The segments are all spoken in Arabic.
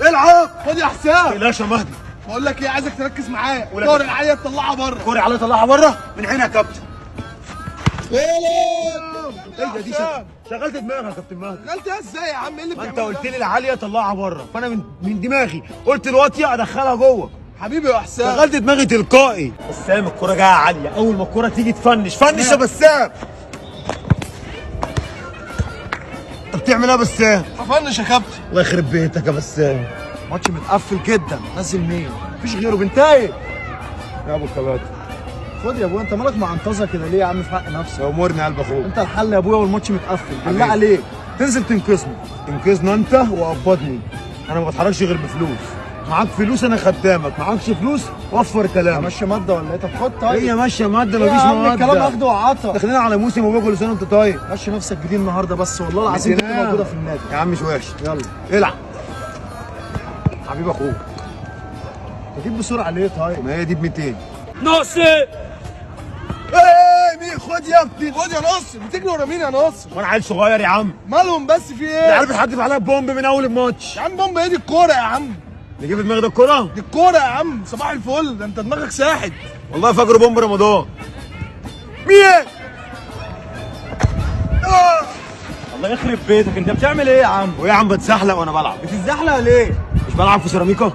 العب. خد يا حسام. بلاش يا مهدي. بقول لك ايه، عايزك تركز معايا. ولا طارق عليا تطلعها بره. كوري عليه طلعها بره من عينها يا كابتن. ايه ايه ده؟ دي شغلت دماغك يا كابتن مهدي. شغلتها ازاي يا عم؟ ايه اللي ما انت بتعمله قلت ده؟ لي العاليه طلعها بره، فانا من دماغي قلت الواطيه ادخلها جوه. حبيبي يا حسام. شغلت دماغي تلقائي. بسام الكوره جايه عاليه، اول ما الكوره تيجي تفنش فنش يا بسام. انت بتعمل ايه يا بسام؟ هفنش يا كابتن. الله يخرب بيتك يا بسام. ماتش متقفل جدا، نزل مين؟ مفيش غيره بنتاي. يا ابو الكباتن خد يا ابويا، انت مالك معنطزه كده ليه يا عم في حق نفسك؟ امورني قلب اخوك. انت الحل يا ابويا والماتش متقفل، بالله حبيبي. عليك تنزل تنقذني. تنقذنا انت وقبضني. انا ما بتحركش غير بفلوس. معاك فلوس انا خدامك، معاكش فلوس وفر كلامك. ماشي ماده ولا ايه؟ طب خد طيب. هي ماشيه ماده إيه يا مفيش عم ماده. الكلام اخده وعطا. داخلين على موسم وباكل كل سنه وانت طيب. ماشي نفسك جديد النهارده بس والله العظيم تبقى موجوده في النادي. يا عم مش وحش. يلا العب حبيب اخوك. تجيب بسرعه ليه طيب؟ ما هي دي ب 200. ناصر. ايه مين؟ خد يا ابني. خد يا ناصر. بتجري ورا مين يا ناصر؟ وانا عيل صغير يا عم. مالهم بس في ايه؟ العيال بتحدف عليها بومب من اول الماتش. يا عم بومب ايه؟ دي الكوره يا عم. اللي جه في دماغي ده الكوره. دي الكوره يا عم. صباح الفل، ده انت دماغك ساحت. والله فاكره بومب رمضان. مين؟ الله يخرب بيتك، انت بتعمل ايه يا عم؟ ويا عم بتزحلق وانا بلعب. بتتزحلق ليه؟ مش بلعب في سيراميكا؟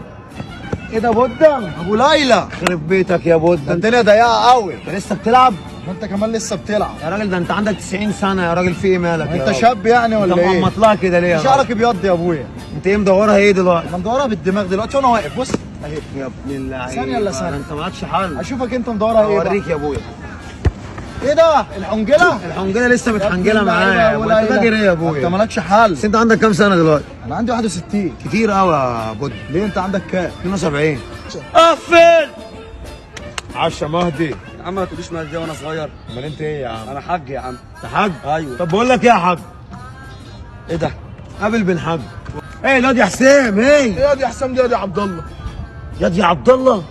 ايه ده بودة؟ ابو ليلى. يخرب بيتك يا بود. ده الدنيا ضيقه قوي. انت لسه بتلعب؟ ما انت كمان لسه بتلعب. يا راجل ده انت عندك 90 سنه يا راجل، في ايه مالك يا انت راجل؟ شاب يعني ولا انت ايه؟ مطلع كده ليه يا راجل؟ شعرك ابيض يا ابويا. انت ايه مدورها ايه دلوقتي؟ انا مدورها بالدماغ دلوقتي وانا واقف. بص اهي. يا ابن اللعيبه. ثانية إلا ثانية. انت معكش حل. اشوفك انت مدورها ايه بقى. اوريك يا ابويا. ايه ده؟ الحنجله؟ الحنجله لسه متحنجله يا ابن اللعيبة معايا. يا وانت وليلى. فاكر ايه يا انت ابويا؟ مالكش حل. بس انت عندك كام سنه دلوقتي؟ انا عندي 61. كتير قوي يا بود. ليه انت عندك كام؟ 72. قفل. عشا مهدي. يا عم ما تقوليش مهدي وانا صغير. امال انت ايه يا عم؟ انا حاج يا عم. انت حاج؟ ايوه. طب بقول لك ايه يا حاج؟ ايه ده؟ قابل بن حاج. ايه الواد يا حسام؟ ايه ايه يا دي حسام؟ دي يا دي عبد الله. ياد يا عبد الله.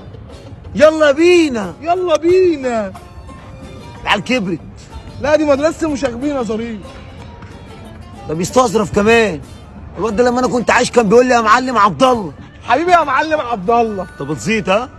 يلا بينا. يلا بينا. العيال كبرت. لا دي مدرسه المشاغبين يا ظريف. ده بيستظرف كمان. الواد ده لما انا كنت عايش كان بيقول لي يا معلم عبد الله. حبيبي يا معلم عبد الله. طب بتزيط ها؟